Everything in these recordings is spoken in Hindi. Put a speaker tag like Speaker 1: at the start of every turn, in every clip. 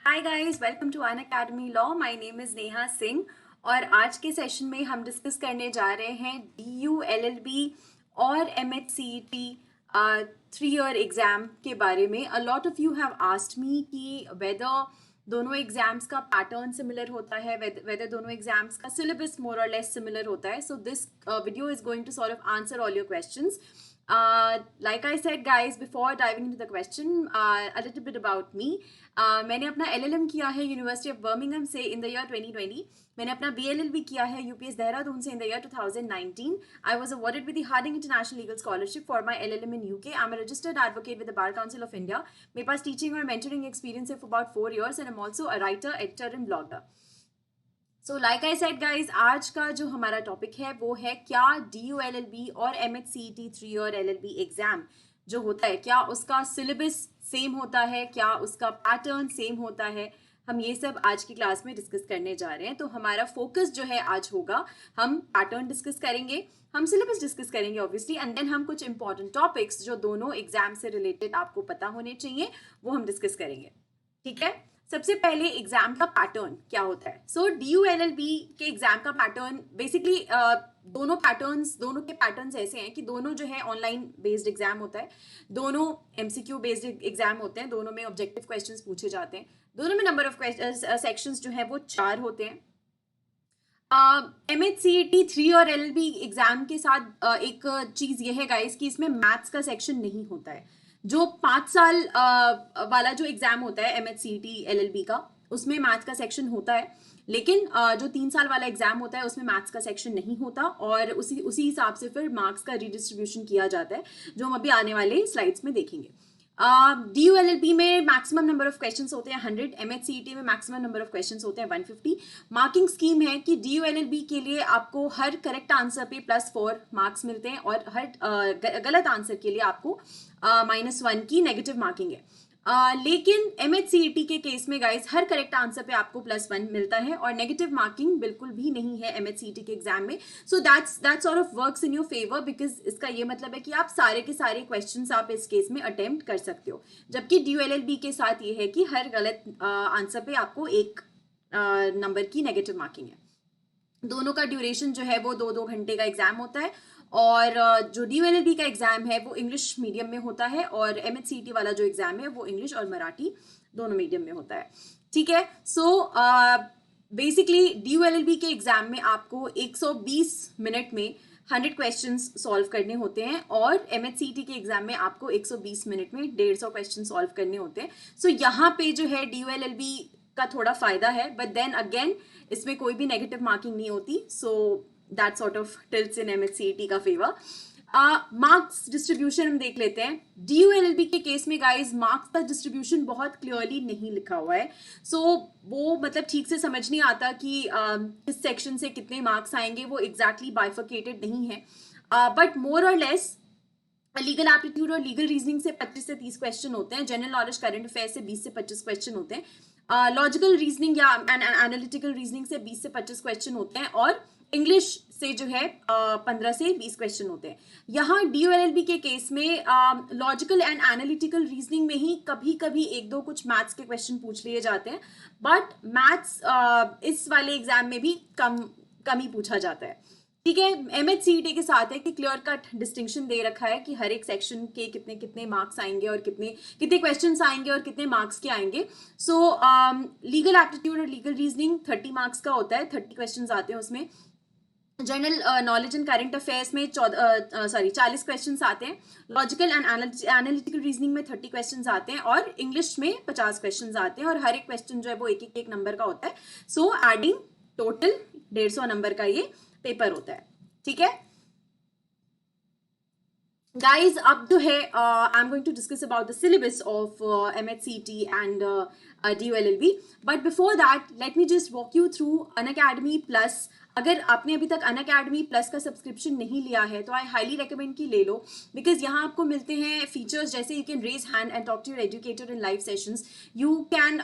Speaker 1: Hi guys, welcome to Unacademy law. My name is Neha Singh और आज के सेशन में हम डिस्कस करने जा रहे हैं DU LLB और MHCET 3 ईयर एग्ज़ाम के बारे में। A lot of you have asked me कि वेदर दोनों एग्जाम्स का पैटर्न सिमिलर होता है, वेदर दोनों एग्जाम्स का सिलेबस मोर और लेस सिमिलर होता है. So this video is going to sort of answer all your questions. Like I said guys, before diving into the question, a little bit about me. मैंने अपना LLM किया है यूनिवर्सिटी ऑफ बर्मिंघम से इन द ईयर 2020. मैंने अपना BLLB किया है UPS देहरादून से in the year 2019. I was awarded with the Harding International Legal Scholarship for my LLM in UK. I'm a registered advocate with the Bar Council of India. मेरे पास टीचिंग और मेंटरिंग एक्सपीरियंस है for about 4 years and I'm also a writer, editor and blogger. So like I said guys, आज का जो हमारा टॉपिक है वो है क्या DU LLB और MHCET 3 ईयर LLB एग्जाम जो होता है, क्या उसका सिलेबस सेम होता है, क्या उसका पैटर्न सेम होता है. हम ये सब आज की क्लास में डिस्कस करने जा रहे हैं. तो हमारा फोकस जो है आज होगा, हम पैटर्न डिस्कस करेंगे, हम सिलेबस डिस्कस करेंगे ऑब्वियसली, एंड देन हम कुछ इंपॉर्टेंट टॉपिक्स जो दोनों एग्जाम से रिलेटेड आपको पता होने चाहिए वो हम डिस्कस करेंगे. ठीक है. सबसे पहले एग्जाम का पैटर्न क्या होता है. सो DU LLB के एग्जाम का पैटर्न बेसिकली दोनों के पैटर्न्स ऐसे हैं कि दोनों जो है ऑनलाइन बेस्ड एग्जाम होता है, दोनों MCQ बेस्ड एग्जाम होते हैं, दोनों में ऑब्जेक्टिव क्वेश्चंस पूछे जाते हैं, दोनों में नंबर ऑफ सेक्शंस जो है वो 4 होते हैं. MHCET 3 और LLB एग्जाम के साथ एक चीज ये है गाइस कि इसमें मैथ्स का सेक्शन नहीं होता है. जो 5 साल वाला जो एग्जाम होता है MHCET LLB का, उसमें मैथ्स का सेक्शन होता है, लेकिन जो 3 साल वाला एग्जाम होता है उसमें मैथ्स का सेक्शन नहीं होता और उसी हिसाब से फिर मार्क्स का रिडिस्ट्रीब्यूशन किया जाता है, जो हम अभी आने वाले स्लाइड्स में देखेंगे. DU LLB में मैक्सिमम नंबर ऑफ क्वेश्चंस होते हैं 100, MHCET में मैक्सिमम नंबर ऑफ क्वेश्चंस होते हैं 150. मार्किंग स्कीम है कि DU LLB के लिए आपको हर करेक्ट आंसर पे +4 मार्क्स मिलते हैं और हर गलत आंसर के लिए आपको -1 की नेगेटिव मार्किंग है. लेकिन MHCET के केस में गाइस हर करेक्ट आंसर पे आपको +1 मिलता है और नेगेटिव मार्किंग बिल्कुल भी नहीं है MHCET के एग्जाम में. So that's sort of works in your favour, because इसका ये मतलब है कि आप सारे के सारे क्वेश्चंस आप इस केस में अटेम्प्ट कर सकते हो, जबकि DU LLB के साथ ये है कि हर गलत आंसर पे आपको 1 नंबर की नेगेटिव मार्किंग है. दोनों का ड्यूरेशन जो है वो 2-2 घंटे का एग्जाम होता है और जो DU LLB का एग्जाम है वो इंग्लिश मीडियम में होता है और MHCET वाला जो एग्जाम है वो इंग्लिश और मराठी दोनों मीडियम में होता है. ठीक है. सो बेसिकली DU LLB के एग्जाम में आपको 120 मिनट में 100 क्वेश्चंस सॉल्व करने होते हैं और MHCET के एग्जाम में आपको 120 मिनट में 150 क्वेश्चन सॉल्व करने होते हैं. सो यहाँ पे जो है DU LLB का थोड़ा फायदा है, बट देन अगेन इसमें कोई भी नेगेटिव मार्किंग नहीं होती. So that sort of tilts in MHCET का फेवर. मार्क्स डिस्ट्रीब्यूशन हम देख लेते हैं. DU LLB के केस में गाइज मार्क्स का डिस्ट्रीब्यूशन बहुत क्लियरली नहीं लिखा हुआ है. सो वो मतलब ठीक से समझ नहीं आता कि किस सेक्शन से कितने मार्क्स आएंगे, वो एग्जैक्टली बाइफर्केटेड नहीं है. बट मोर और लेस लीगल एप्टीट्यूड और लीगल रीजनिंग से 25 से 30 क्वेश्चन होते हैं, जनरल नॉलेज करंट अफेयर से 20 से 25 क्वेश्चन होते हैं, लॉजिकल रीजनिंग या एनालिटिकल रीजनिंग से 20 से 25 क्वेश्चन होते हैं और इंग्लिश से जो है 15 से 20 क्वेश्चन होते हैं. यहाँ DU LLB के केस में लॉजिकल एंड एनालिटिकल रीजनिंग में ही कभी कभी 1-2 कुछ मैथ्स के क्वेश्चन पूछ लिए जाते हैं, बट मैथ्स इस वाले एग्जाम में भी कम ही पूछा जाता है. ठीक है. MHCET के साथ है कि क्लियर कट डिस्टिंक्शन दे रखा है कि हर एक सेक्शन के कितने कितने मार्क्स आएंगे और कितने क्वेश्चंस आएंगे और कितने मार्क्स के आएंगे. सो लीगल एप्टीट्यूड और लीगल रीजनिंग 30 मार्क्स का होता है, 30 क्वेश्चंस आते हैं उसमें. General knowledge and current affairs में 40 क्वेश्चंस आते हैं, लॉजिकल एंड एनालिटिकल रीजनिंग में 30 क्वेश्चंस आते हैं और इंग्लिश में 50 क्वेश्चंस आते हैं और हर एक क्वेश्चन जो है वो एक नंबर का होता है. सो एडिंग टोटल 150 नंबर का ये पेपर होता है. ठीक है गाइज. अब जो है I am going to discuss about the syllabus of MHCET and DU LLB, but before that let me just walk you through Unacademy plus अगर आपने अभी तक अनअकैडमी प्लस का सब्सक्रिप्शन नहीं लिया है तो आई हाईली रिकमेंड कि ले लो, बिकॉज यहाँ आपको मिलते हैं फीचर्स जैसे you can raise hand and talk to your educator in live sessions, you can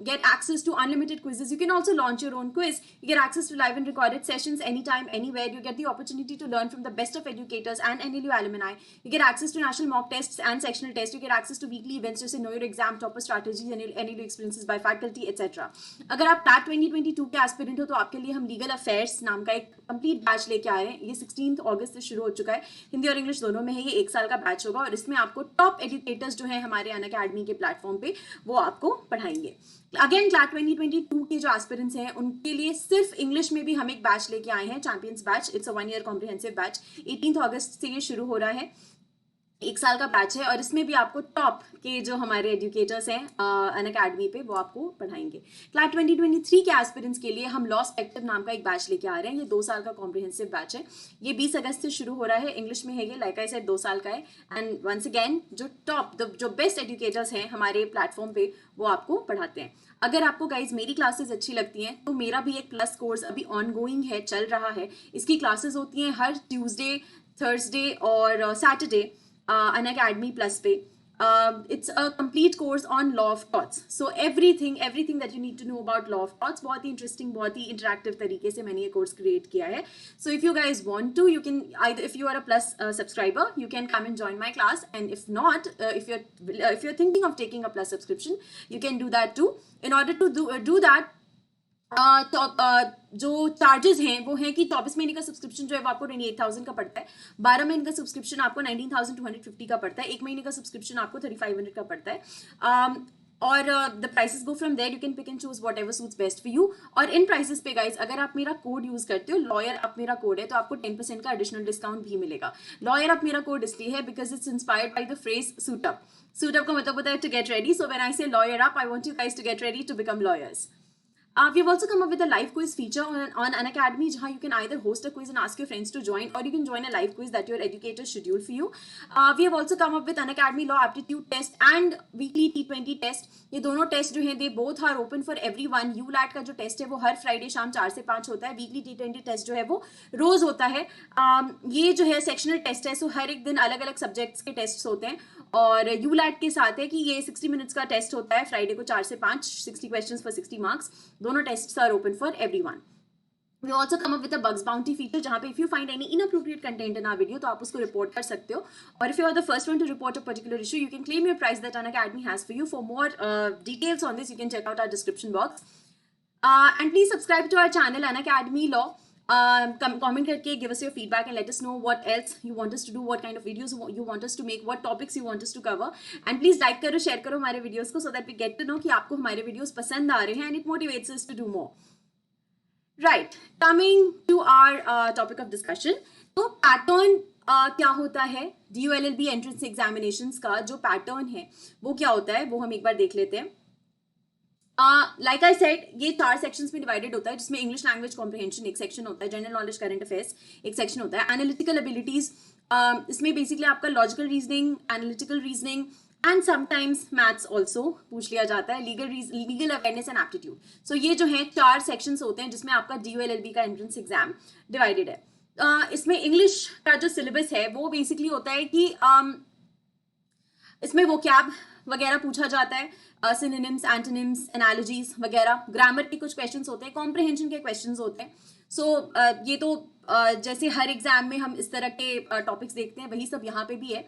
Speaker 1: get access to unlimited quizzes, you can also launch your own quiz, you get access to live and recorded sessions anytime anywhere, you get the opportunity to learn from the best of educators and NLU alumni, you get access to national mock tests and sectional tests, you get access to weekly events जैसे know your exam, topper strategies, NLU experiences by faculty etc. अगर आप TAT 2022 के एस्पिरेंट हो तो आपके लिए हम लीगल अफेयर्स नाम का एक कंप्लीट बैच लेके आ रहे हैं। ये 16 अगस्त से शुरू हो चुका है, हिंदी और इंग्लिश दोनों में है। ये 1 साल का बैच होगा और इसमें आपको टॉप एजुकेटर्स जो है हमारे अनअकैडमी के प्लेटफॉर्म पे वो आपको पढ़ाएंगे। अगेन क्लैट 2022 के जो एस्पिरेंट्स हैं उनके लिए सिर्फ इंग्लिश में भी हम एक बैच लेके आए हैं, champions batch. It's a 1 year comprehensive batch. 18 अगस्त से ये शुरू हो रहा है, 1 साल का बैच है और इसमें भी आपको टॉप के जो हमारे एजुकेटर्स हैं अनअकैडमी पे वो आपको पढ़ाएंगे। क्लैट 2023 के एस्पिरेंट्स के लिए हम लॉ स्पेक्टिव नाम का एक बैच लेके आ रहे हैं। ये 2 साल का कॉम्प्रिहेंसिव बैच है। ये 20 अगस्त से शुरू हो रहा है, इंग्लिश में है ये, लाइक आई सेड 2 साल का है। एंड वंस अगेन जो टॉप जो बेस्ट एजुकेटर्स हैं हमारे प्लेटफॉर्म पे वो आपको पढ़ाते हैं। अगर आपको गाइज मेरी क्लासेस अच्छी लगती हैं तो मेरा भी एक प्लस कोर्स अभी ऑनगोइंग है, चल रहा है। इसकी क्लासेस होती हैं हर ट्यूसडे, थर्सडे और सैटरडे Unacademy Plus पे। It's a complete course on law of torts. So everything that you need to know about law of torts, बहुत ही interesting, बहुत ही interactive तरीके से मैंने ये course create किया है। So if you guys want to, you can either, if you are a Plus subscriber, you can come and join my class, and if not, if you're thinking of taking a Plus subscription, you can do that too. In order to do that, जो चार्जेस हैं वो हैं कि 24 महीने का सब्सक्रिप्शन जो है वो आपको 28,000 का पड़ता है, 12 महीने का सब्सक्रिप्शन आपको 19,250 का पड़ता है, 1 महीने का सब्सक्रिप्शन आपको 3,500 का पड़ता है। और the prices go from there, you can pick and choose whatever suits best for you. और इन प्राइसेस पे गाइज अगर आप मेरा कोड यूज करते हो, लॉयर अप मेरा कोड है, तो आपको 10% का एडिशनल डिस्काउंट भी मिलेगा। लॉयर अप मेरा कोड इसलिए है because it's inspired by the phrase suit up. Suit up का मतलब होता है to get ready, so when I say lawyer up, I want you guys to get ready to become lawyers. We've also come up with a live quiz feature on Unacademy, जहाँ you can either host a quiz and ask your friends to join, or you can join a live quiz that your educator scheduled for you. We have also come up with Unacademy Law Aptitude Test and Weekly T20 Test. ये दोनों टेस्ट जो हैं they both are open for everyone. ULAT का जो टेस्ट है वो हर फ्राइडे शाम 4 से 5 होता है। वीकली T20 टेस्ट जो है वो रोज होता है। ये जो है सेक्शनल टेस्ट है, सो हर एक दिन अलग अलग सब्जेक्ट्स के टेस्ट होते हैं। और ULAT के साथ है कि ये 60 मिनट्स का टेस्ट होता है फ्राइडे को 4 से 5, 60 क्वेश्चंस फॉर 60 मार्क्स। दोनों tests are open for everyone. We also come up with a bugs bounty feature जहाँ पे if you find any inappropriate content in our video तो आप उसको रिपोर्ट कर सकते हो। और if you are the first one to report a particular issue, you can claim your prize that Unacademy has for you. For more details on this, you can check out our description box. And please subscribe to our channel Unacademy Law. Comment करके give us your feedback and let us know what else you want us to do, what kind of videos you want us to make, what topics you want us to cover. And please like करो, share करो हमारे videos को, so that we get to know कि आपको हमारे videos पसंद आ रहे हैं, and it motivates us to do more. Right, coming to our topic of discussion. तो पैटर्न क्या होता है DULLB एंट्रेंस एग्जामिनेशंस का? जो पैटर्न है वो क्या होता है वो हम एक बार देख लेते हैं। लाइक आई सेड ये 4 सेक्शंस में डिवाइडेड होता है, जिसमें इंग्लिश लैंग्वेज कॉम्प्रिहेंशन एक सेक्शन होता है, जनरल नॉलेज करंट अफेयर्स एक सेक्शन होता है, एनालिटिकल एबिलिटीज इसमें बेसिकली आपका logical reasoning, analytical reasoning and sometimes maths also पूछ लिया जाता है, लीगल अवेयरनेस एंड एप्टीट्यूड। सो ये जो है 4 सेक्शंस होते हैं जिसमें आपका DULLB का एंट्रेंस एग्जाम डिवाइडेड है। इसमें इंग्लिश का जो सिलेबस है वो बेसिकली होता है कि इसमें वोकैब वगैरह पूछा जाता है, सिनोनिम्स, एंटोनिम्स, एनालॉजीज वगैरह, ग्रामर के कुछ क्वेश्चंस होते हैं, कॉम्प्रिहेंशन के क्वेश्चंस होते हैं। सो ये तो जैसे हर एग्जाम में हम इस तरह के टॉपिक्स देखते हैं वही सब यहाँ पे भी है।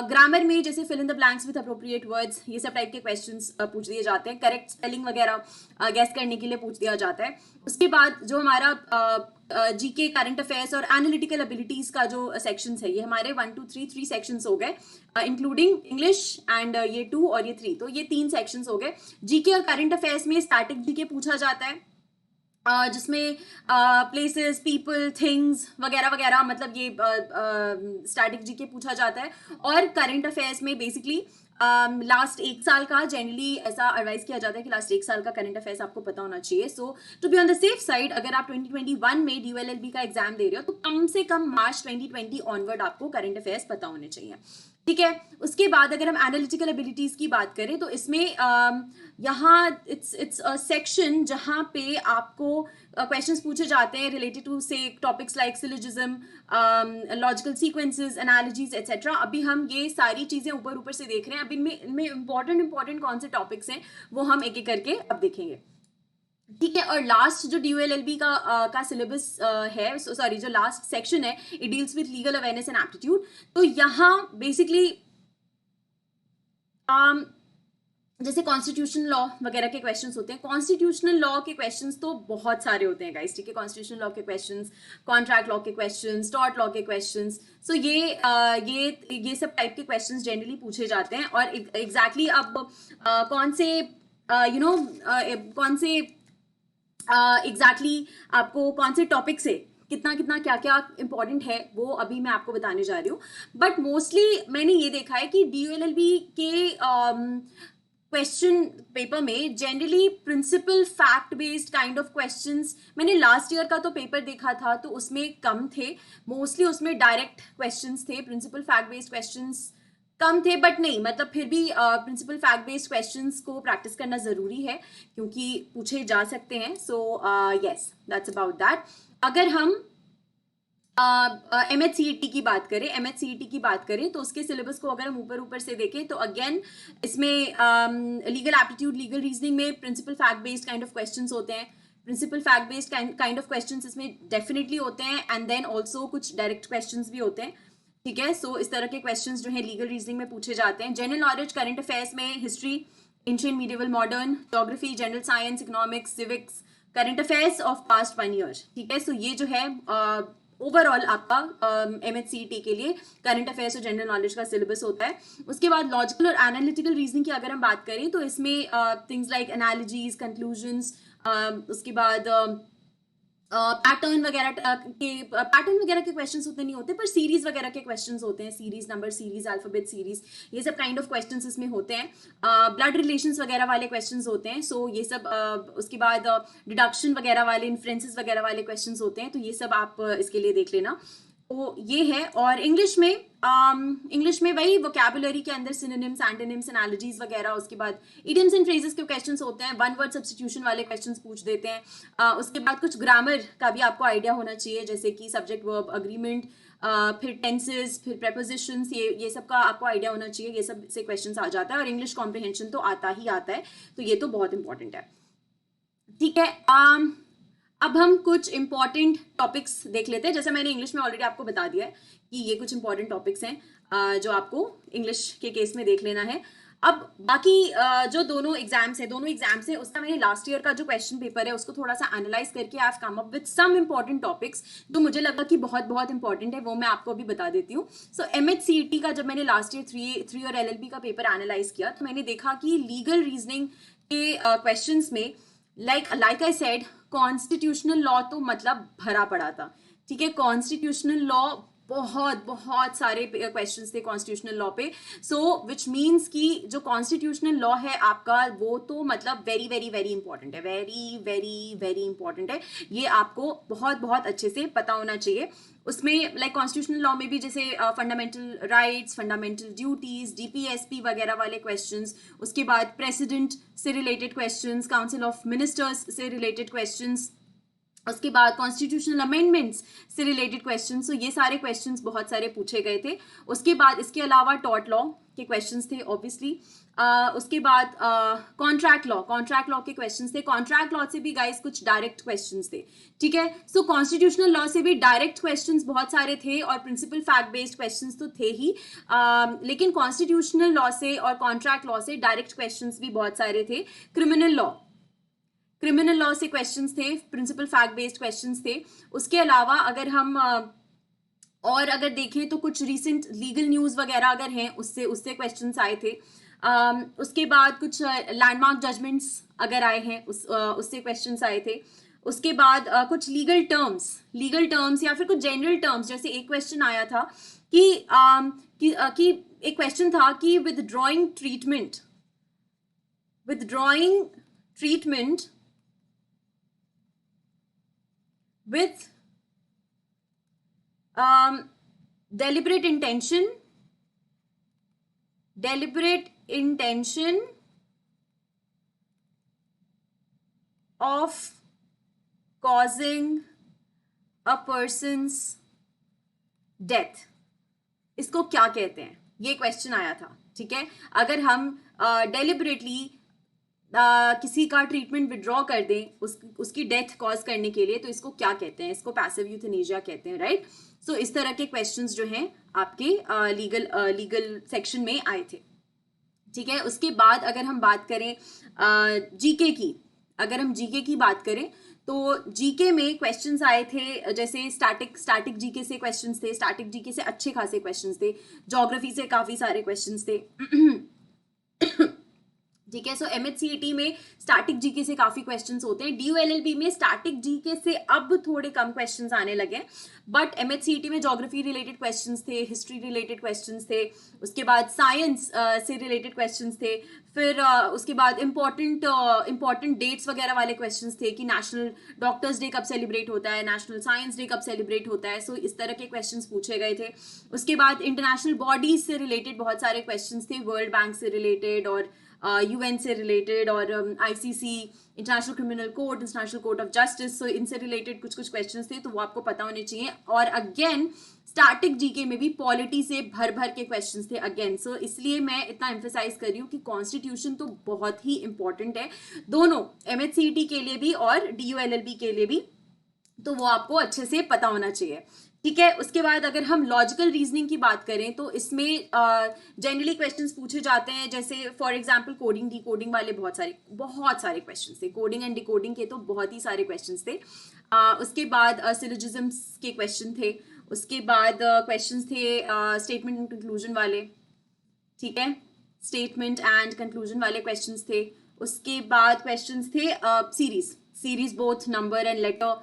Speaker 1: ग्रामर में जैसे fill in the blanks with appropriate words, ये सब टाइप के क्वेश्चंस पूछ दिए जाते हैं, करेक्ट स्पेलिंग वगैरह गेस करने के लिए पूछ दिया जाता है। उसके बाद जो हमारा जीके, करंट अफेयर्स और एनालिटिकल एबिलिटीज का जो सेक्शंस है, ये हमारे 1 2 3 सेक्शंस हो गए, इंक्लूडिंग इंग्लिश एंड ये 2 और ये 3, तो ये 3 सेक्शंस हो गए। जीके और करंट अफेयर्स में स्टैटिक जीके पूछा जाता है, जिसमें प्लेसेस, पीपल, थिंग्स वगैरह वगैरह, मतलब ये स्टैटिक जीके पूछा जाता है। और करंट अफेयर्स में बेसिकली लास्ट 1 साल का जनरली ऐसा एडवाइस किया जाता है कि लास्ट 1 साल का करंट अफेयर्स आपको पता होना चाहिए। So to be on the safe side, अगर आप 2021 में DULLB का एग्जाम दे रहे हो तो कम से कम मार्च 2020 ऑनवर्ड आपको करंट अफेयर्स पता होने चाहिए। ठीक है। उसके बाद अगर हम एनालिटिकल एबिलिटीज की बात करें तो इसमें यहाँ इट्स अ सेक्शन जहाँ पे आपको क्वेश्चंस पूछे जाते हैं रिलेटेड टू से topics like syllogism, logical sequences, analogies etcetera. अभी हम ये सारी चीजें ऊपर ऊपर से देख रहे हैं। अभी इनमें इंपॉर्टेंट कौन से टॉपिक्स हैं वो हम एक एक करके अब देखेंगे। ठीक है। और लास्ट जो DOLLB का सिलेबस है, सॉरी जो लास्ट सेक्शन है, it deals with legal awareness and aptitude. तो यहाँ बेसिकली जैसे कॉन्स्टिट्यूशनल लॉ वगैरह के क्वेश्चंस होते हैं। कॉन्स्टिट्यूशनल लॉ के क्वेश्चंस तो बहुत सारे होते हैं गाइस, ठीक है। कॉन्स्टिट्यूशनल लॉ के क्वेश्चंस, कॉन्ट्रैक्ट लॉ के क्वेश्चंस, टॉर्ट लॉ के क्वेश्चंस, सो ये सब टाइप के क्वेश्चंस जनरली पूछे जाते हैं। और एग्जैक्टली अब कौन से कौन से एग्जैक्टली आपको कौन से टॉपिक से कितना कितना क्या क्या इंपॉर्टेंट है वो अभी मैं आपको बताने जा रही हूँ। बट मोस्टली मैंने ये देखा है कि DOLLB के क्वेश्चन पेपर में generally principle fact based kind of questions, मैंने लास्ट ईयर का तो पेपर देखा था तो उसमें कम थे, मोस्टली उसमें डायरेक्ट क्वेश्चंस थे, प्रिंसिपल फैक्ट बेस्ड क्वेश्चंस कम थे। बट नहीं, मतलब फिर भी प्रिंसिपल फैक्ट बेस्ड क्वेश्चंस को प्रैक्टिस करना जरूरी है क्योंकि पूछे जा सकते हैं। So yes, that's about that. अगर हम MHCET की बात करें, MHCET की बात करें तो उसके सिलेबस को अगर हम ऊपर ऊपर से देखें तो अगेन इसमें लीगल एप्टीट्यूड, लीगल रीजनिंग में principle fact based kind of questions होते हैं। Principle fact based kind of questions इसमें डेफिनेटली होते हैं एंड देन ऑल्सो कुछ डायरेक्ट क्वेश्चंस भी होते हैं, ठीक है। सो इस तरह के क्वेश्चंस जो है लीगल रीजनिंग में पूछे जाते हैं। जनरल नॉलेज, करंट अफेयर्स में history, ancient, medieval, modern, geography, general science, economics, civics, current affairs of past 1 year, ठीक है। सो ये जो है ओवरऑल आपका MHCET के लिए करंट अफेयर्स और जनरल नॉलेज का सिलेबस होता है। उसके बाद लॉजिकल और एनालिटिकल रीजनिंग की अगर हम बात करें तो इसमें थिंग्स लाइक एनालॉजीज, कंक्लूजन्स, उसके बाद पैटर्न वगैरह के क्वेश्चंस उतने नहीं होते, पर सीरीज वगैरह के क्वेश्चंस होते हैं, series number series, alphabet series, ये सब काइंड ऑफ क्वेश्चंस इसमें होते हैं। ब्लड रिलेशंस वगैरह वाले क्वेश्चंस होते हैं, सो ये सब उसके बाद डिडक्शन वगैरह वाले, इन्फ्रेंसेस वगैरह वाले क्वेश्चंस होते हैं, तो ये सब आप इसके लिए देख लेना। तो ये है। और इंग्लिश में वही वोकैबुलरी के अंदर सिनोनिम्स, एंटोनिम्स, एनालॉजीज वगैरह, उसके बाद इडियम्स एंड फ्रेजेस के क्वेश्चंस होते हैं, वन वर्ड सब्स्टिट्यूशन वाले क्वेश्चंस पूछ देते हैं। उसके बाद कुछ ग्रामर का भी आपको आइडिया होना चाहिए, जैसे कि सब्जेक्ट, वर्ब, अग्रीमेंट, फिर टेंसेस, फिर प्रेपोजिशंस, ये सब का आपको आइडिया होना चाहिए। ये सब से क्वेश्चंस आ जाता है। और इंग्लिश कॉम्प्रिहेंशन तो आता ही आता है, तो ये तो बहुत इंपॉर्टेंट है, ठीक है। अब हम कुछ इंपॉर्टेंट टॉपिक्स देख लेते हैं। जैसे मैंने इंग्लिश में ऑलरेडी आपको बता दिया है कि ये कुछ इंपॉर्टेंट टॉपिक्स हैं जो आपको इंग्लिश के केस में देख लेना है। अब बाकी जो दोनों एग्जाम्स हैं उसका मैंने लास्ट ईयर का जो क्वेश्चन पेपर है उसको थोड़ा सा एनालाइज करके I have come up with some important topics जो मुझे लगा कि बहुत बहुत इंपॉर्टेंट है, वो मैं आपको अभी बता देती हूँ। सो MHCET का जब मैंने लास्ट ईयर 3 और LLB का पेपर एनालाइज किया तो मैंने देखा कि लीगल रीजनिंग के क्वेश्चंस में like I said, constitutional law तो मतलब भरा पड़ा था, ठीक है। कॉन्स्टिट्यूशनल लॉ बहुत बहुत सारे क्वेश्चंस थे कॉन्स्टिट्यूशनल लॉ पे। सो विच मीन्स कि जो कॉन्स्टिट्यूशनल लॉ है आपका वो तो मतलब वेरी वेरी वेरी इंपॉर्टेंट है, वेरी वेरी वेरी इंपॉर्टेंट है। ये आपको बहुत बहुत अच्छे से पता होना चाहिए। उसमें लाइक कॉन्स्टिट्यूशनल लॉ में भी जैसे fundamental rights, fundamental duties, DPSP वगैरह वाले क्वेश्चंस, उसके बाद प्रेसिडेंट से related questions, council of ministers से रिलेटेड क्वेश्चंस, उसके बाद कॉन्स्टिट्यूशनल अमेंडमेंट्स से रिलेटेड क्वेश्चंस, तो ये सारे क्वेश्चंस बहुत सारे पूछे गए थे। उसके बाद इसके अलावा टॉर्ट लॉ के क्वेश्चंस थे ऑब्वियसली। उसके बाद कॉन्ट्रैक्ट लॉ के क्वेश्चंस थे। कॉन्ट्रैक्ट लॉ से भी गाइस कुछ डायरेक्ट क्वेश्चंस थे, ठीक है। सो कॉन्स्टिट्यूशनल लॉ से भी डायरेक्ट क्वेश्चंस बहुत सारे थे और प्रिंसिपल फैक्ट बेस्ड क्वेश्चंस तो थे ही, लेकिन कॉन्स्टिट्यूशनल लॉ से और कॉन्ट्रैक्ट लॉ से डायरेक्ट क्वेश्चंस भी बहुत सारे थे। क्रिमिनल लॉ से क्वेश्चंस थे, प्रिंसिपल फैक्ट बेस्ड क्वेश्चंस थे। उसके अलावा अगर हम और अगर देखें तो कुछ रीसेंट लीगल न्यूज वगैरह अगर हैं उससे क्वेश्चंस आए थे। उसके बाद कुछ लैंडमार्क जजमेंट्स अगर आए हैं उससे क्वेश्चंस आए थे। उसके बाद कुछ लीगल टर्म्स या फिर कुछ जनरल टर्म्स, जैसे एक क्वेश्चन आया था कि एक क्वेश्चन था कि withdrawing treatment with deliberate intention deliberate intention of causing a person's death, इसको क्या कहते हैं? ये क्वेश्चन आया था, ठीक है। अगर हम डेलिबरेटली किसी का ट्रीटमेंट विड्रॉ कर दें उसकी डेथ कॉज करने के लिए, तो इसको क्या कहते हैं? इसको पैसिव यूथेनेशिया कहते हैं, राइट। सो इस तरह के क्वेश्चंस जो हैं आपके लीगल सेक्शन में आए थे, ठीक है। उसके बाद अगर हम बात करें जीके की, अगर हम जीके की बात करें तो जीके में क्वेश्चंस आए थे, जैसे स्टैटिक जीके से क्वेश्चंस थे, स्टैटिक जीके से अच्छे खासे क्वेश्चंस थे, ज्योग्राफी से काफी सारे क्वेश्चंस थे ठीक है। सो एमएचसीईटी में स्टैटिक जीके से काफी क्वेश्चंस होते हैं, डीयूएलएलबी में स्टैटिक जीके से अब थोड़े कम क्वेश्चंस आने लगे, बट एमएचसीईटी में ज्योग्राफी रिलेटेड क्वेश्चंस थे, हिस्ट्री रिलेटेड क्वेश्चंस थे, उसके बाद साइंस से रिलेटेड क्वेश्चंस थे, फिर उसके बाद इंपॉर्टेंट डेट्स वगैरह वाले क्वेश्चंस थे कि नेशनल डॉक्टर्स डे कब सेलिब्रेट होता है, नेशनल साइंस डे कब सेलिब्रेट होता है। सो इस तरह के क्वेश्चंस पूछे गए थे। उसके बाद इंटरनेशनल बॉडीज से रिलेटेड बहुत सारे क्वेश्चंस थे, वर्ल्ड बैंक से रिलेटेड और यूएन से रिलेटेड और ICC, international criminal court, international court of justice, so इनसे रिलेटेड कुछ कुछ क्वेश्चंस थे, तो वो आपको पता होने चाहिए। और अगेन स्टैटिक जीके में भी पॉलिटी से भर भर के क्वेश्चंस थे अगेन। सो इसलिए मैं इतना एम्फेसाइज कर रही हूँ कि कॉन्स्टिट्यूशन तो बहुत ही इंपॉर्टेंट है, दोनों एमएचसीईटी के लिए भी और डीयूएलएलबी के लिए भी, तो वो आपको अच्छे से पता होना चाहिए, ठीक है। उसके बाद अगर हम लॉजिकल रीजनिंग की बात करें तो इसमें जनरली क्वेश्चंस पूछे जाते हैं, जैसे फॉर एग्जांपल कोडिंग डिकोडिंग वाले बहुत सारे क्वेश्चंस थे, कोडिंग एंड डिकोडिंग के तो बहुत ही सारे क्वेश्चंस थे। उसके बाद सिलोजिज्म्स के क्वेश्चन थे, उसके बाद क्वेश्चंस थे स्टेटमेंट एंड कंक्लूजन वाले, ठीक है, स्टेटमेंट एंड कंक्लूजन वाले क्वेश्चंस थे। उसके बाद क्वेश्चंस थे series both number and later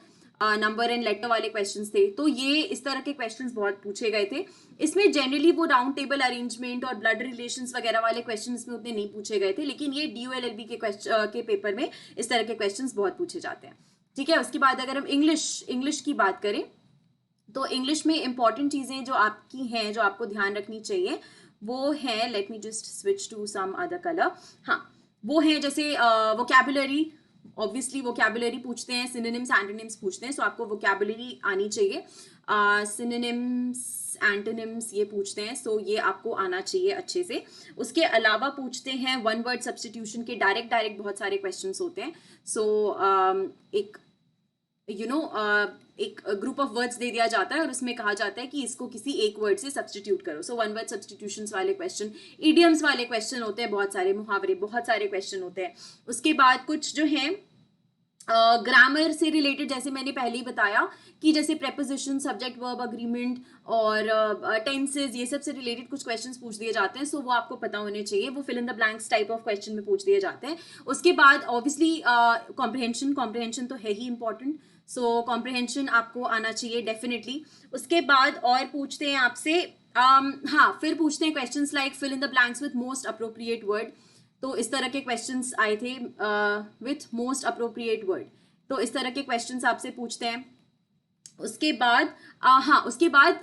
Speaker 1: वाले क्वेश्चंस थे। तो ये इस तरह के क्वेश्चंस बहुत पूछे गए थे। इसमें जनरली वो राउंड टेबल अरेंजमेंट और ब्लड रिलेशंस वगैरह वाले क्वेश्चन इसमें उतने नहीं पूछे गए थे, लेकिन ये डीयूएलएलबी के पेपर में इस तरह के क्वेश्चंस बहुत पूछे जाते हैं, ठीक है। उसके बाद अगर हम इंग्लिश की बात करें तो इंग्लिश में इंपॉर्टेंट चीजें जो आपकी हैं, जो आपको ध्यान रखनी चाहिए, वो है, let me just switch to some other colour, हाँ, वो है जैसे वोकैबुलरी, ऑब्वियसली वोकैबुलरी पूछते हैं, सिनोनिम्स एंटोनिम्स पूछते हैं, सो आपको वोकैबुलरी आनी चाहिए। सिनोनिम्स एंटोनिम्स ये पूछते हैं, सो ये आपको आना चाहिए अच्छे से। उसके अलावा पूछते हैं वन वर्ड सब्स्टिट्यूशन के डायरेक्ट बहुत सारे क्वेश्चंस होते हैं। सो एक ग्रुप ऑफ वर्ड्स दे दिया जाता है और उसमें कहा जाता है कि इसको किसी एक वर्ड से सब्स्टिट्यूट करो। सो वन वर्ड सब्स्टिट्यूशंस वाले क्वेश्चन, इडियम्स वाले क्वेश्चन होते हैं, बहुत सारे मुहावरे, बहुत सारे क्वेश्चन होते हैं। उसके बाद कुछ जो है ग्रामर से रिलेटेड, जैसे मैंने पहले ही बताया कि जैसे प्रेपोजिशन, सब्जेक्ट वर्ब अग्रीमेंट और टेंसेज, ये सब से रिलेटेड कुछ क्वेश्चंस पूछ दिए जाते हैं, सो वो आपको पता होने चाहिए, वो fill in the blanks type of question में पूछ दिए जाते हैं। उसके बाद ऑब्वियसली कॉम्प्रिहेंशन तो है ही इंपॉर्टेंट, सो कॉम्प्रिहेंशन आपको आना चाहिए डेफिनेटली। उसके बाद और पूछते हैं आपसे हाँ, फिर पूछते हैं questions like fill in the blanks with most appropriate word, तो इस तरह के क्वेश्चंस आए थे विथ मोस्ट अप्रोप्रिएट वर्ड, तो इस तरह के क्वेश्चंस आपसे पूछते हैं। उसके बाद उसके बाद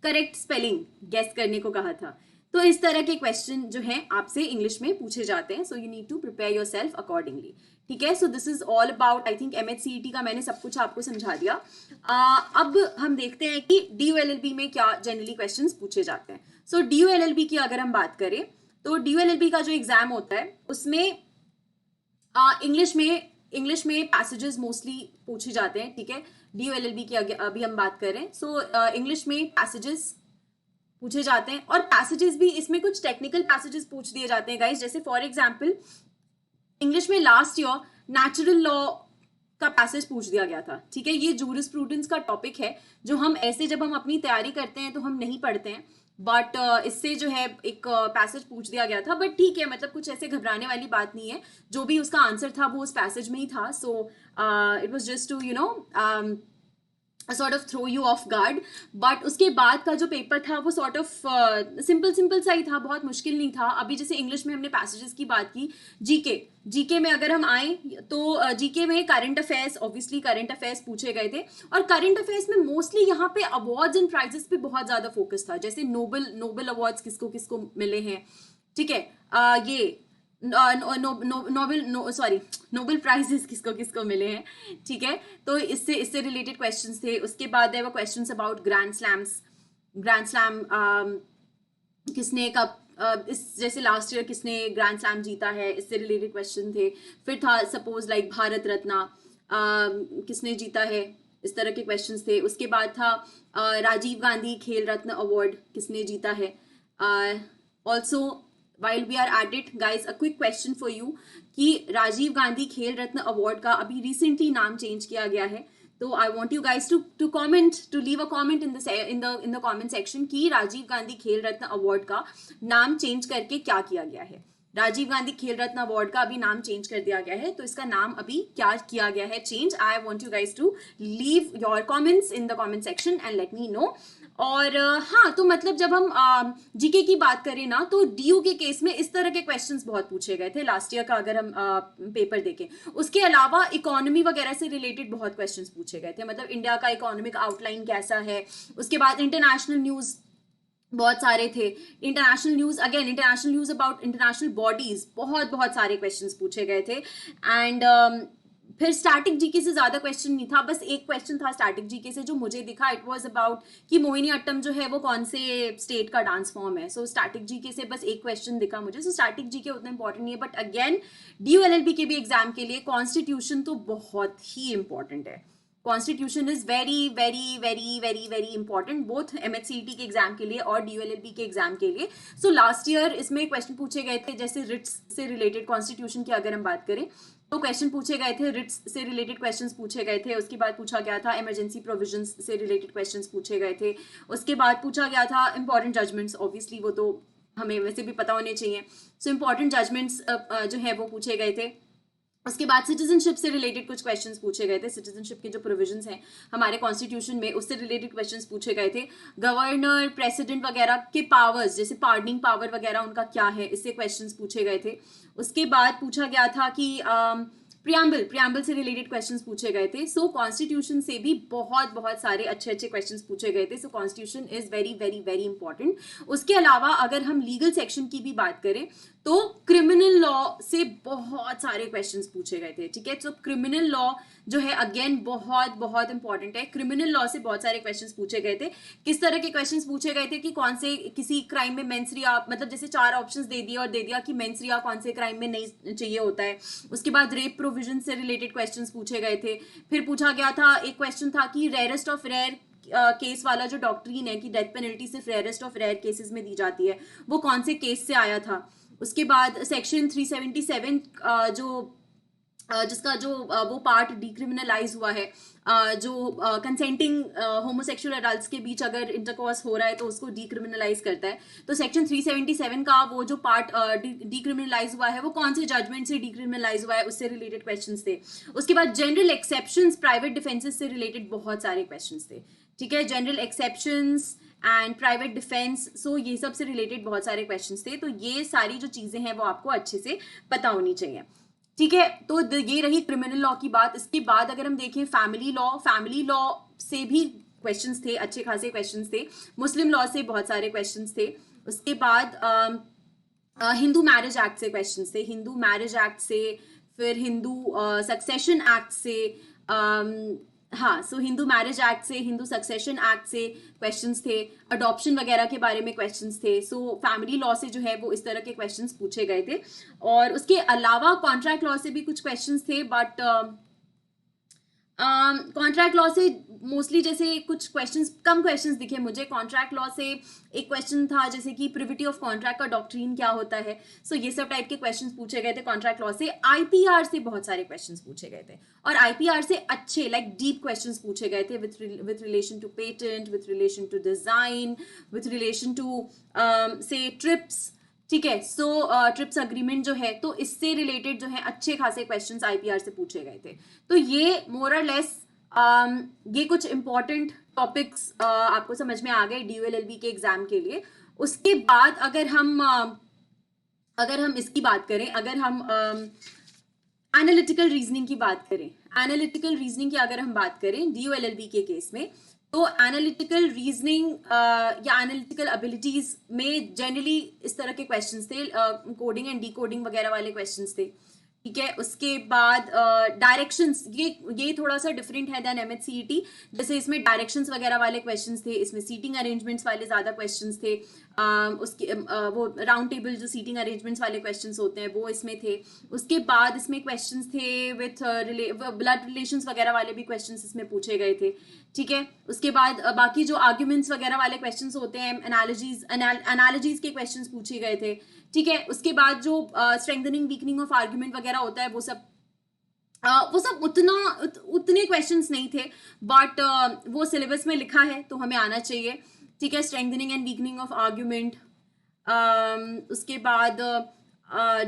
Speaker 1: करेक्ट स्पेलिंग गेस करने को कहा था, तो इस तरह के क्वेश्चन जो हैं आपसे इंग्लिश में पूछे जाते हैं। So you need to prepare yourself accordingly, ठीक है। So this is all about, I think MHCET का मैंने सब कुछ आपको समझा दिया। अब हम देखते हैं कि डीयूएलएलबी में क्या जनरली क्वेश्चंस पूछे जाते हैं। सो डीयूएलएलबी की अगर हम बात करें तो डीयूएलएलबी का जो एग्जाम होता है उसमें इंग्लिश में पैसेजेस मोस्टली पूछे जाते हैं, ठीक है। डीयूएलएलबी की अभी हम बात करें, सो इंग्लिश में पैसेजेस पूछे जाते हैं, और पैसेजेस भी इसमें कुछ टेक्निकल पैसेजेस पूछ दिए जाते हैं गाइस। जैसे फॉर एग्जांपल इंग्लिश में लास्ट ईयर नेचुरल लॉ का पैसेज पूछ दिया गया था, ठीक है। ये जूरिस्प्रूडेंस का टॉपिक है जो हम ऐसे जब हम अपनी तैयारी करते हैं तो हम नहीं पढ़ते हैं, बट इससे जो है एक पैसेज पूछ दिया गया था, बट ठीक है, मतलब कुछ ऐसे घबराने वाली बात नहीं है, जो भी उसका आंसर था वो उस पैसेज में ही था। So it was just to sort of throw you off guard. But उसके बाद का जो पेपर था वो sort of सिंपल सा ही था, बहुत मुश्किल नहीं था. अभी जैसे इंग्लिश में हमने पैसेजेस की बात की, जीके में अगर हम आए तो जीके में current affairs, obviously current affairs पूछे गए थे. और करंट अफेयर्स में मोस्टली यहाँ पे अवार्ड्स एंड प्राइजेस पे बहुत ज्यादा फोकस था. जैसे नोबेल अवार्ड्स किसको किसको मिले हैं, ठीक है, ये नोबेल प्राइजेस किसको किसको मिले हैं, ठीक है. तो इससे रिलेटेड क्वेश्चंस थे. उसके बाद there were questions about grand slam किसने कब इस जैसे लास्ट ईयर किसने ग्रैंड स्लैम जीता है, इससे रिलेटेड क्वेश्चन थे. फिर था सपोज लाइक भारत रत्न किसने जीता है, इस तरह के क्वेश्चंस थे. उसके बाद था राजीव गांधी खेल रत्न अवार्ड किसने जीता है. Also while we are at it guys, a quick question for you कि राजीव गांधी खेल रत्न अवार्ड का अभी रिसेंटली नाम चेंज किया गया है. तो I want you guys to comment, to leave a comment in the comment section कि राजीव गांधी खेल रत्न अवार्ड का नाम चेंज करके क्या किया गया है. राजीव गांधी खेल रत्न अवार्ड का अभी नाम चेंज कर दिया गया है, तो इसका नाम अभी क्या किया गया है change. I want you guys to leave your comments in the comment section and let me know. और हाँ, तो मतलब जब हम जीके की बात करें ना, तो डीयू के केस में इस तरह के क्वेश्चंस बहुत पूछे गए थे लास्ट ईयर का, अगर हम पेपर देखें. उसके अलावा इकोनॉमी वगैरह से रिलेटेड बहुत क्वेश्चंस पूछे गए थे, मतलब इंडिया का इकोनॉमिक आउटलाइन कैसा है. उसके बाद इंटरनेशनल न्यूज़ बहुत सारे थे. International news about international bodies, बहुत सारे क्वेश्चंस पूछे गए थे. एंड फिर स्टैटिक जीके से ज्यादा क्वेश्चन नहीं था, बस एक क्वेश्चन था स्टैटिक जीके से जो मुझे दिखा. इट वाज अबाउट कि मोहिनी अट्टम जो है वो कौन से स्टेट का डांस फॉर्म है. सो स्टैटिक जीके से बस एक क्वेश्चन दिखा मुझे. सो स्टैटिक जीके उतना इंपॉर्टेंट नहीं है. बट अगेन DU-LLB के भी एग्जाम के लिए कॉन्स्टिट्यूशन तो बहुत ही इंपॉर्टेंट है. Constitution is very very very very very important, both MHCET के एग्जाम के लिए और DU-LLB के एग्जाम के लिए. सो लास्ट ईयर इसमें क्वेश्चन पूछे गए थे, जैसे रिट्स से रिलेटेड कॉन्स्टिट्यूशन की अगर हम बात करें तो क्वेश्चन पूछे गए थे, रिट्स से रिलेटेड क्वेश्चंस पूछे गए थे. उसके बाद पूछा गया था इमरजेंसी प्रोविजंस से रिलेटेड क्वेश्चंस पूछे गए थे. उसके बाद पूछा गया था इंपॉर्टेंट जजमेंट्स, ऑब्वियसली वो तो हमें वैसे भी पता होने चाहिए. सो इंपॉर्टेंट जजमेंट्स जो है वो पूछे गए थे. उसके बाद सिटीजनशिप से रिलेटेड कुछ क्वेश्चंस पूछे गए थे. सिटीजनशिप के जो प्रोविजंस हैं हमारे कॉन्स्टिट्यूशन में, उससे रिलेटेड क्वेश्चंस पूछे गए थे. गवर्नर, प्रेसिडेंट वगैरह के पावर्स, जैसे पार्डनिंग पावर वगैरह उनका क्या है, इससे क्वेश्चंस पूछे गए थे. उसके बाद पूछा गया था कि प्रियम्बल से रिलेटेड क्वेश्चंस पूछे गए थे. सो कॉन्स्टिट्यूशन से भी बहुत सारे अच्छे क्वेश्चंस पूछे गए थे. So constitution is very very very important. उसके अलावा अगर हम लीगल सेक्शन की भी बात करें तो क्रिमिनल लॉ से बहुत सारे क्वेश्चंस पूछे गए थे, ठीक है. सो क्रिमिनल लॉ जो है अगेन बहुत इंपॉर्टेंट है. क्रिमिनल लॉ से बहुत सारे क्वेश्चंस पूछे गए थे. किस तरह के क्वेश्चंस पूछे गए थे कि कौन से किसी क्राइम में मेंस रिया, मतलब जैसे 4 ऑप्शंस दे दिया कि मेंस रिया कौन से क्राइम में नहीं चाहिए होता है. उसके बाद रेप प्रोविजन से रिलेटेड क्वेश्चंस पूछे गए थे. फिर पूछा गया था, एक क्वेश्चन था कि रेयरेस्ट ऑफ रेयर केस वाला जो डॉक्ट्रिन है कि डेथ पेनल्टी सिर्फ रेयरेस्ट ऑफ रेयर केसेस में दी जाती है, वो कौन से केस से आया था. उसके बाद सेक्शन 377 जिसका जो वो पार्ट डिक्रिमिनलाइज हुआ है, जो कंसेंटिंग होमोसेक्सुअल एडल्ट्स के बीच अगर इंटरकोर्स हो रहा है तो उसको डिक्रिमिनलाइज करता है. तो सेक्शन 377 का वो जो पार्ट डिक्रिमिनलाइज हुआ है वो कौन से जजमेंट से डिक्रिमिनलाइज हुआ है, उससे रिलेटेड क्वेश्चंस थे. उसके बाद जनरल एक्सेप्शंस, प्राइवेट डिफेंसेस से रिलेटेड बहुत सारे क्वेश्चंस थे, ठीक है. General exceptions and private defence, so ये सब से रिलेटेड बहुत सारे क्वेश्चंस थे. तो ये सारी जो चीजें हैं वो आपको अच्छे से पता होनी चाहिए, ठीक है. तो ये रही क्रिमिनल लॉ की बात. इसके बाद अगर हम देखें फैमिली लॉ से भी क्वेश्चंस थे, अच्छे खासे क्वेश्चंस थे. मुस्लिम लॉ से बहुत सारे क्वेश्चंस थे. उसके बाद हिंदू मैरिज एक्ट से क्वेश्चंस थे, हिंदू मैरिज एक्ट से, फिर हिंदू सक्सेशन एक्ट से, हाँ, सो हिंदू मैरिज एक्ट से, हिंदू सक्सेशन एक्ट से क्वेश्चंस थे. अडॉप्शन वगैरह के बारे में क्वेश्चंस थे. सो फैमिली लॉ से जो है वो इस तरह के क्वेश्चंस पूछे गए थे. और उसके अलावा कॉन्ट्रैक्ट लॉ से भी कुछ क्वेश्चंस थे, बट कॉन्ट्रैक्ट लॉ से मोस्टली जैसे कुछ क्वेश्चंस, कम क्वेश्चंस दिखे मुझे. कॉन्ट्रैक्ट लॉ से एक क्वेश्चन था जैसे कि प्रिविटी ऑफ कॉन्ट्रैक्ट का डॉक्ट्रिन क्या होता है. सो ये सब टाइप के क्वेश्चंस पूछे गए थे कॉन्ट्रैक्ट लॉ से. IPR से बहुत सारे क्वेश्चंस पूछे गए थे, और IPR से अच्छे लाइक डीप क्वेश्चंस पूछे गए थे with relation to patent, with relation to design, with relation to से ट्रिप्स, ठीक है. सो ट्रिप्स अग्रीमेंट जो है, तो इससे रिलेटेड जो है अच्छे खासे क्वेश्चंस IPR से पूछे गए थे. तो ये मोर और लेस ये कुछ इम्पोर्टेंट टॉपिक्स आपको समझ में आ गए DOLLB के एग्जाम के लिए। उसके बाद अगर हम इसकी बात करें, अगर हम एनालिटिकल रीजनिंग की बात करें, एनालिटिकल रीजनिंग की अगर हम बात करें DOLLB के केस में, तो एनालिटिकल रीजनिंग या एनालिटिकल एबिलिटीज में जनरली इस तरह के क्वेश्चंस थे, कोडिंग एंड डीकोडिंग वगैरह वाले क्वेश्चंस थे, ठीक है। उसके बाद डायरेक्शंस, ये थोड़ा सा डिफरेंट है देन MHCET, जैसे इसमें डायरेक्शंस वगैरह वाले क्वेश्चंस थे, इसमें सीटिंग अरेंजमेंट्स वाले ज्यादा क्वेश्चंस थे, उसके वो राउंड टेबल जो सीटिंग अरेंजमेंट्स वाले क्वेश्चंस होते हैं वो इसमें थे। उसके बाद इसमें क्वेश्चंस थे विथ ब्लड रिलेशंस वगैरह वाले भी क्वेश्चंस इसमें पूछे गए थे, ठीक है। उसके बाद बाकी जो आर्ग्यूमेंट्स वगैरह वाले क्वेश्चंस होते हैं, एनालॉजीज के क्वेश्चंस पूछे गए थे, ठीक है। उसके बाद जो स्ट्रेंथनिंग वीकनिंग ऑफ आर्ग्यूमेंट वगैरह होता है, वो सब उतने क्वेश्चंस नहीं थे, बट वो सिलेबस में लिखा है तो हमें आना चाहिए, ठीक है। Strengthening and weakening of argument, उसके बाद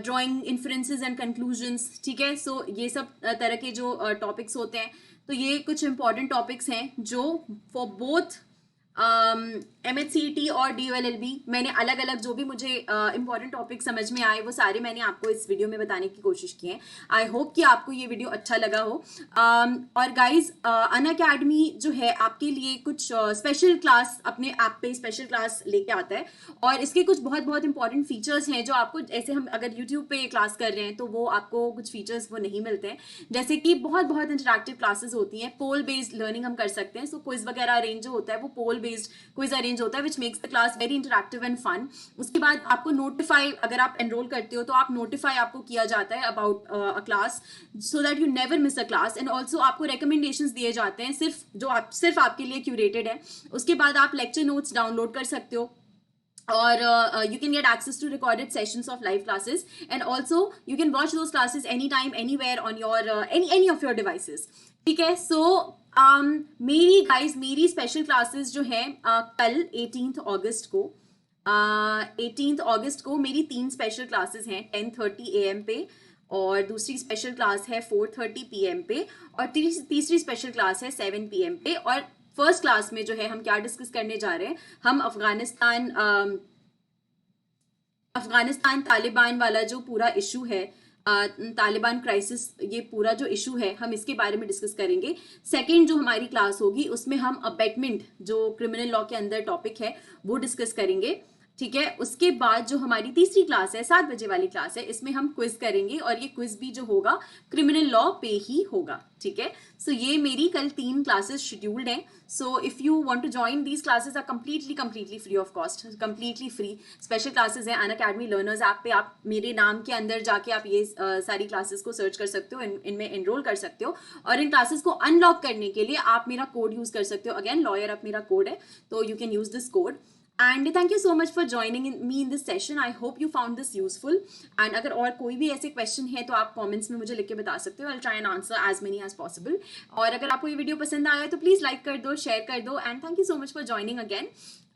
Speaker 1: ड्राइंग इन्फ्रेंसेस एंड कंक्लूजन्स, ठीक है। सो ये सब तरह के जो टॉपिक्स होते हैं, तो ये कुछ इंपॉर्टेंट टॉपिक्स हैं जो फॉर बोथ MHCET और DOLLB मैंने अलग अलग जो भी मुझे इंपॉर्टेंट टॉपिक समझ में आए वो सारे मैंने आपको इस वीडियो में बताने की कोशिश की है। आई होप कि आपको ये वीडियो अच्छा लगा हो। और गाइज अनअकैडमी जो है आपके लिए कुछ स्पेशल क्लास अपने ऐप पे स्पेशल क्लास लेके आता है, और इसके कुछ बहुत बहुत इंपॉर्टेंट फीचर्स हैं जो आपको, ऐसे हम अगर यूट्यूब पे क्लास कर रहे हैं तो वो आपको कुछ फीचर्स वो नहीं मिलते हैं, जैसे कि बहुत बहुत इंटरैक्टिव क्लासेस होती हैं, पोल बेस्ड लर्निंग हम कर सकते हैं। सो क्विज वगैरह अरेंज जो होता है वो पोल बेस्ड क्विज अरेंज होता है, which makes the class very interactive and fun. उसके बाद आपको नोटिफाई, अगर आप एनरोल करते हो तो आप नोटिफाई आपको किया जाता है about a class, so that you never miss a class. And also आपको रिकमेंडेशंस दिए जाते हैं सिर्फ आपके लिए क्यूरेटेड है। उसके बाद आप लेक्चर नोट्स डाउनलोड कर सकते हो, or you can get access to recorded sessions of live classes, and also you can watch those classes anytime anywhere on your any of your devices, ठीक है। सो मेरी स्पेशल क्लासेस जो है कल 18th अगस्त को मेरी 3 स्पेशल क्लासेस हैं 10:30 AM पे, और दूसरी स्पेशल क्लास है 4:30 PM पे, और तीसरी स्पेशल क्लास है 7 PM पे। और फर्स्ट क्लास में जो है हम क्या डिस्कस करने जा रहे हैं, हम अफगानिस्तान तालिबान वाला जो पूरा इशू है, तालिबान क्राइसिस, ये पूरा जो इशू है हम इसके बारे में डिस्कस करेंगे। सेकंड जो हमारी क्लास होगी उसमें हम अबेटमेंट जो क्रिमिनल लॉ के अंदर टॉपिक है वो डिस्कस करेंगे, ठीक है। उसके बाद जो हमारी तीसरी क्लास है 7 बजे वाली क्लास है, इसमें हम क्विज करेंगे, और ये क्विज भी जो होगा क्रिमिनल लॉ पे ही होगा, ठीक है। सो ये मेरी कल 3 क्लासेस शेड्यूल्ड हैं। So if you want to join these classes are completely free of cost, completely free special classes हैं अनअकैडमी लर्नर्स ऐप पे। आप मेरे नाम के अंदर जाके आप ये सारी क्लासेस को सर्च कर सकते हो, इनमें एनरोल कर सकते हो, और इन क्लासेस को अनलॉक करने के लिए आप मेरा कोड यूज कर सकते हो। अगेन लॉयर अप मेरा कोड है, तो you can use this code. And thank you so much for joining me in this session. I hope you found this useful. And अगर और कोई भी ऐसे क्वेश्चन है तो आप कमेंट्स में मुझे लिख के बता सकते हो. I'll try and answer as many as possible. और अगर आपको ये वीडियो पसंद आया तो प्लीज लाइक कर दो, शेयर कर दो, and thank you so much for joining again.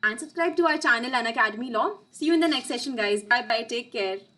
Speaker 1: And subscribe to our channel Unacademy Law. See you in the next session, guys. Bye bye. Take care.